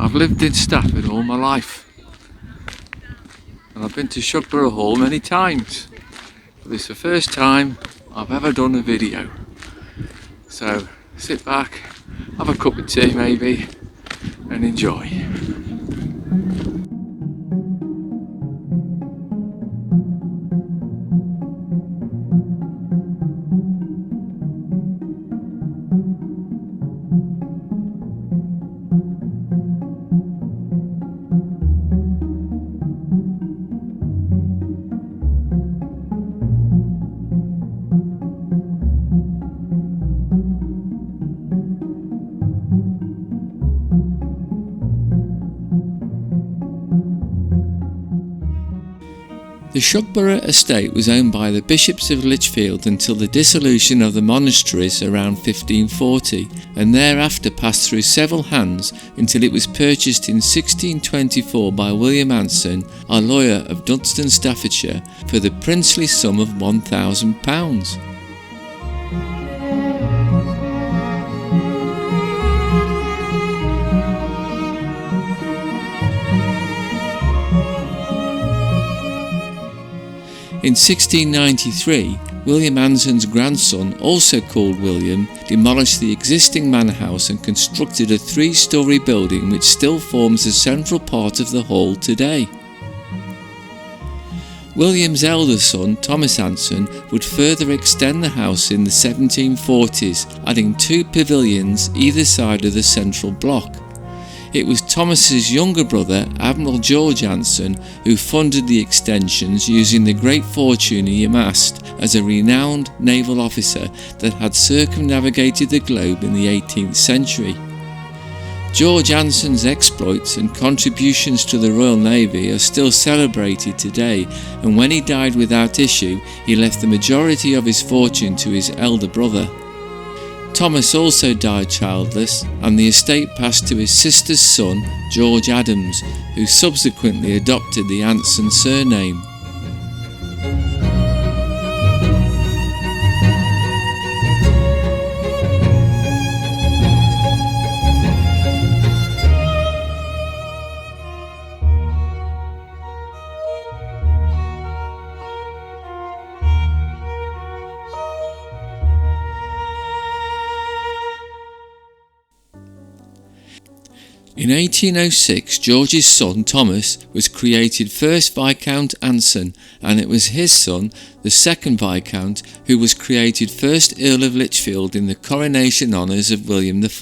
I've lived in Stafford all my life, and I've been to Shugborough Hall many times, but this is the first time I've ever done a video. So sit back, have a cup of tea maybe, and enjoy. The Shugborough estate was owned by the Bishops of Lichfield until the dissolution of the monasteries around 1540, and thereafter passed through several hands until it was purchased in 1624 by William Anson, a lawyer of Dunston, Staffordshire, for the princely sum of £1,000. In 1693, William Anson's grandson, also called William, demolished the existing manor house and constructed a 3-storey building which still forms a central part of the hall today. William's elder son, Thomas Anson, would further extend the house in the 1740s, adding 2 pavilions either side of the central block. It was Thomas's younger brother, Admiral George Anson, who funded the extensions using the great fortune he amassed as a renowned naval officer that had circumnavigated the globe in the 18th century. George Anson's exploits and contributions to the Royal Navy are still celebrated today, and when he died without issue, he left the majority of his fortune to his elder brother. Thomas also died childless, and the estate passed to his sister's son, George Adams, who subsequently adopted the Anson surname. In 1806, George's son Thomas was created first Viscount Anson, and it was his son, the second Viscount, who was created first Earl of Lichfield in the coronation honours of William IV.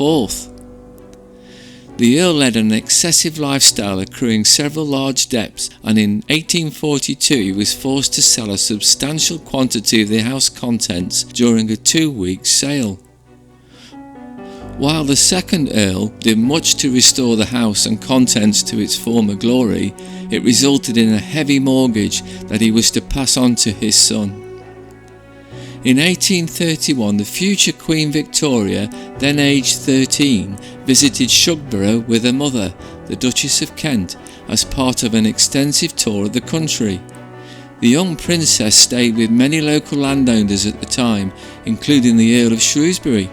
The Earl led an excessive lifestyle, accruing several large debts, and in 1842 he was forced to sell a substantial quantity of the house contents during a 2-week sale. While the second Earl did much to restore the house and contents to its former glory, it resulted in a heavy mortgage that he was to pass on to his son. In 1831, the future Queen Victoria, then aged 13, visited Shugborough with her mother, the Duchess of Kent, as part of an extensive tour of the country. The young princess stayed with many local landowners at the time, including the Earl of Shrewsbury.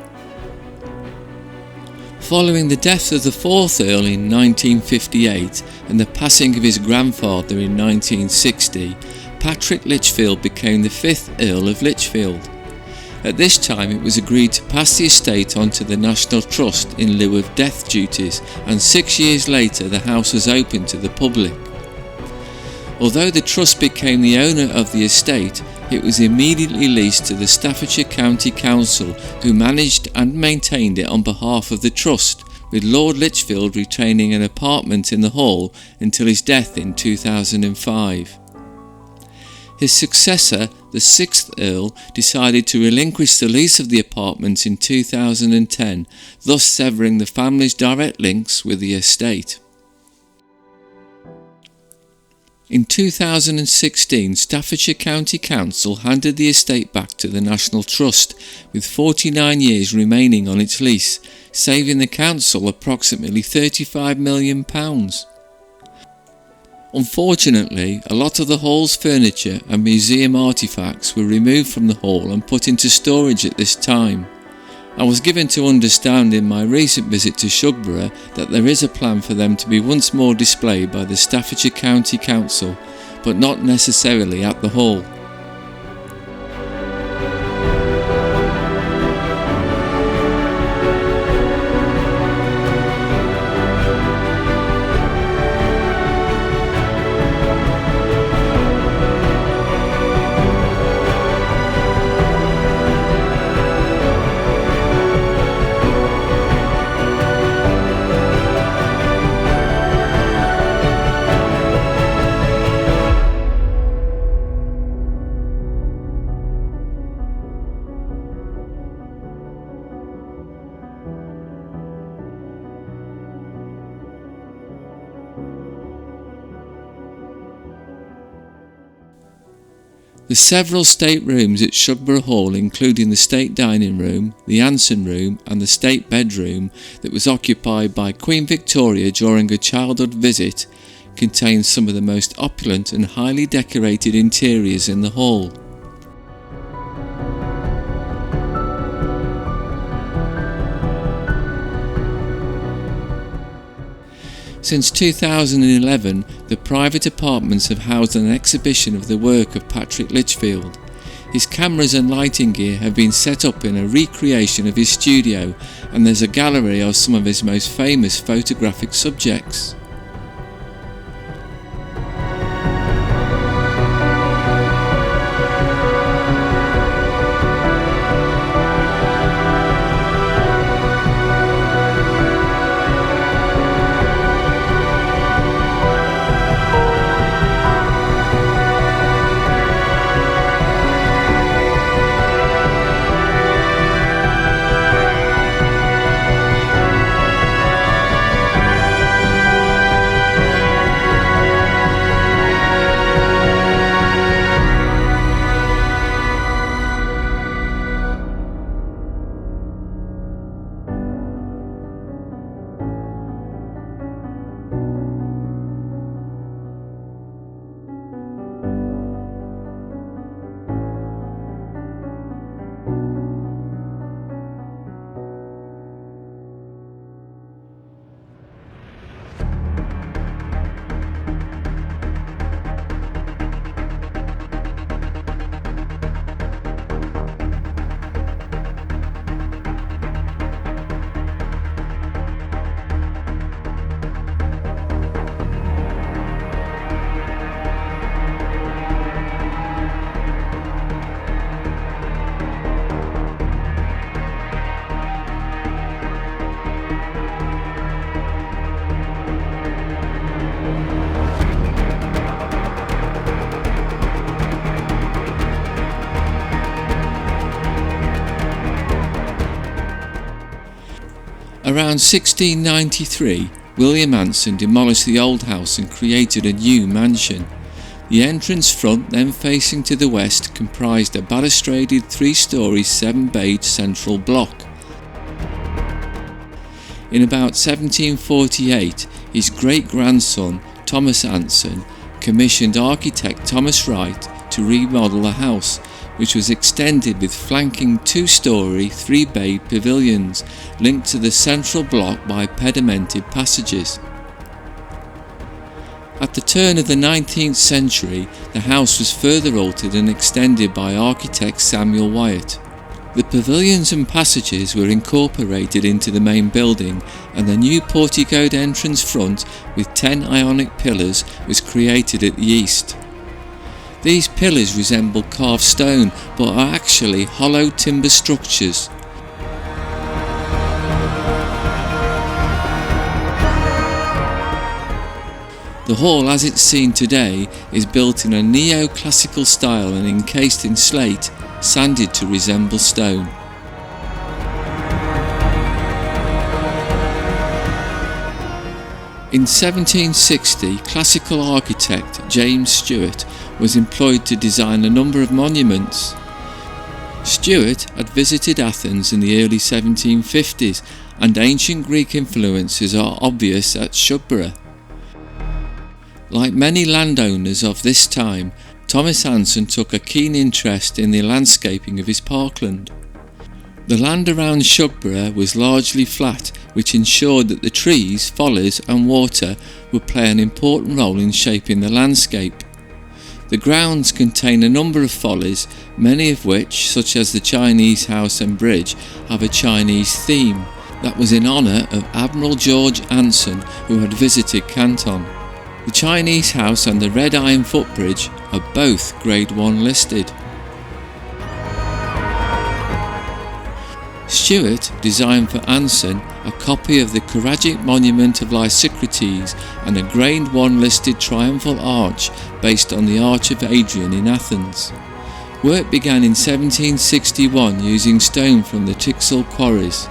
Following the death of the 4th Earl in 1958 and the passing of his grandfather in 1960, Patrick Lichfield became the 5th Earl of Lichfield. At this time it was agreed to pass the estate on to the National Trust in lieu of death duties, and 6 years later the house was opened to the public. Although the Trust became the owner of the estate, it was immediately leased to the Staffordshire County Council, who managed and maintained it on behalf of the Trust, with Lord Lichfield retaining an apartment in the hall until his death in 2005. His successor, the 6th Earl, decided to relinquish the lease of the apartments in 2010, thus severing the family's direct links with the estate. In 2016, Staffordshire County Council handed the estate back to the National Trust, with 49 years remaining on its lease, saving the council approximately £35 million. Unfortunately, a lot of the hall's furniture and museum artefacts were removed from the hall and put into storage at this time. I was given to understand in my recent visit to Shugborough that there is a plan for them to be once more displayed by the Staffordshire County Council, but not necessarily at the Hall. The several state rooms at Shugborough Hall, including the state dining room, the Anson room and the state bedroom that was occupied by Queen Victoria during her childhood visit, contain some of the most opulent and highly decorated interiors in the hall. Since 2011, the private apartments have housed an exhibition of the work of Patrick Lichfield. His cameras and lighting gear have been set up in a recreation of his studio, and there's a gallery of some of his most famous photographic subjects. Around 1693, William Anson demolished the old house and created a new mansion. The entrance front, then facing to the west, comprised a balustraded 3-storey 7-bayed central block. In about 1748, his great-grandson, Thomas Anson, commissioned architect Thomas Wright to remodel the house, which was extended with flanking 2-storey 3-bayed pavilions linked to the central block by pedimented passages. At the turn of the 19th century, the house was further altered and extended by architect Samuel Wyatt. The pavilions and passages were incorporated into the main building, and the new porticoed entrance front with 10 Ionic pillars was created at the east. These pillars resemble carved stone, but are actually hollow timber structures. The hall as it's seen today is built in a neo-classical style and encased in slate, sanded to resemble stone. In 1760, classical architect James Stewart was employed to design a number of monuments. Stewart had visited Athens in the early 1750s, and ancient Greek influences are obvious at Shugborough. Like many landowners of this time, Thomas Anson took a keen interest in the landscaping of his parkland. The land around Shugborough was largely flat, which ensured that the trees, follies and water would play an important role in shaping the landscape. The grounds contain a number of follies, many of which, such as the Chinese house and bridge, have a Chinese theme. That was in honour of Admiral George Anson, who had visited Canton. The Chinese house and the Red Iron Footbridge are both Grade 1 listed. Stewart designed for Anson a copy of the Choragic Monument of Lysicrates and a Grade 1 listed triumphal arch based on the Arch of Adrian in Athens. Work began in 1761 using stone from the Tixall quarries.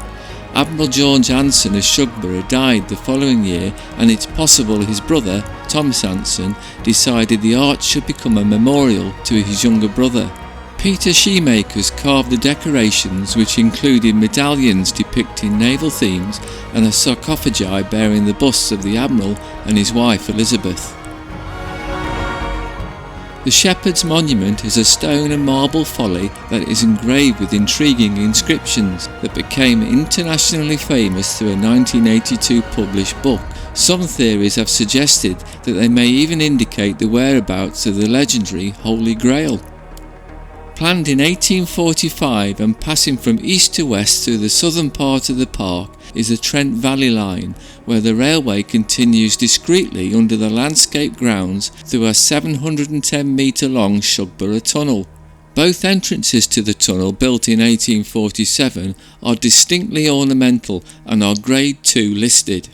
Admiral George Anson of Shugborough died the following year, and it's possible his brother, Thomas Anson, decided the arch should become a memorial to his younger brother. Peter Shoemakers carved the decorations, which included medallions depicting naval themes and a sarcophagi bearing the busts of the Admiral and his wife Elizabeth. The Shepherd's Monument is a stone and marble folly that is engraved with intriguing inscriptions that became internationally famous through a 1982 published book. Some theories have suggested that they may even indicate the whereabouts of the legendary Holy Grail. Planned in 1845 and passing from east to west through the southern part of the park is the Trent Valley Line, where the railway continues discreetly under the landscape grounds through a 710 metre long Shugborough tunnel. Both entrances to the tunnel, built in 1847, are distinctly ornamental and are Grade 2 listed.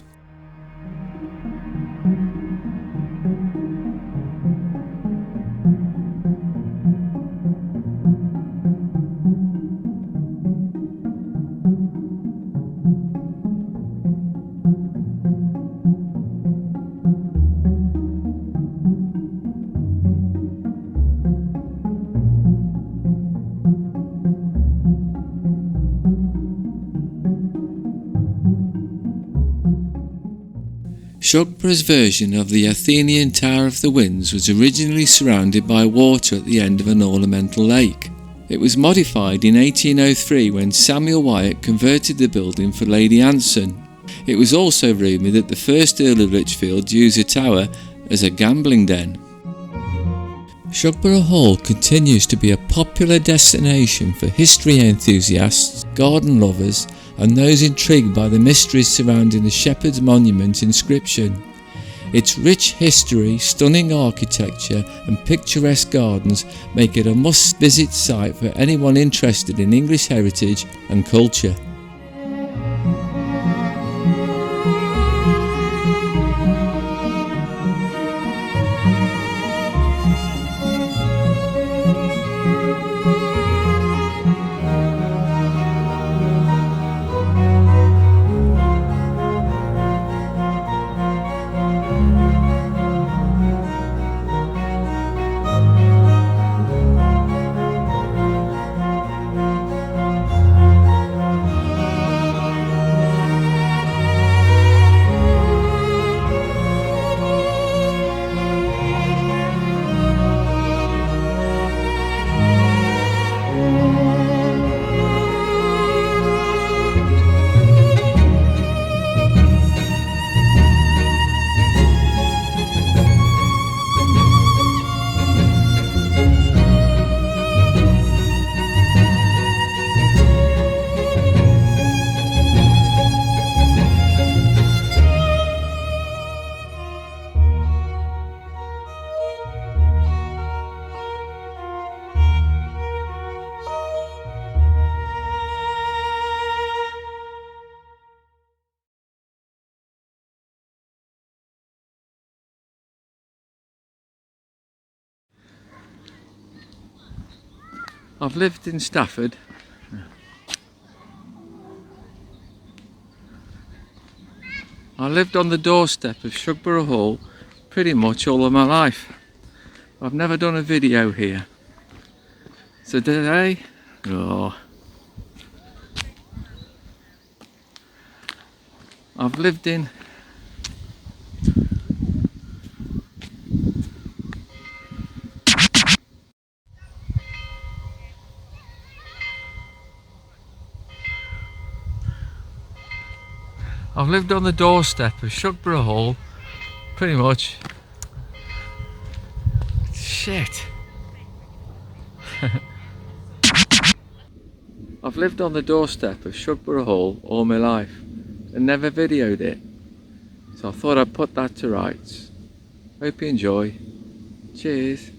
Shugborough's version of the Athenian Tower of the Winds was originally surrounded by water at the end of an ornamental lake. It was modified in 1803 when Samuel Wyatt converted the building for Lady Anson. It was also rumoured that the first Earl of Lichfield used the tower as a gambling den. Shugborough Hall continues to be a popular destination for history enthusiasts, garden lovers and those intrigued by the mysteries surrounding the Shepherd's Monument inscription. Its rich history, stunning architecture and picturesque gardens make it a must-visit site for anyone interested in English heritage and culture. I've lived in Stafford. I lived on the doorstep of Shugborough Hall pretty much all of my life. I've never done a video here. So today, I've lived in I've lived on the doorstep of Shugborough Hall, pretty much. Shit. I've lived on the doorstep of Shugborough Hall all my life and never videoed it, so I thought I'd put that to rights. Hope you enjoy. Cheers.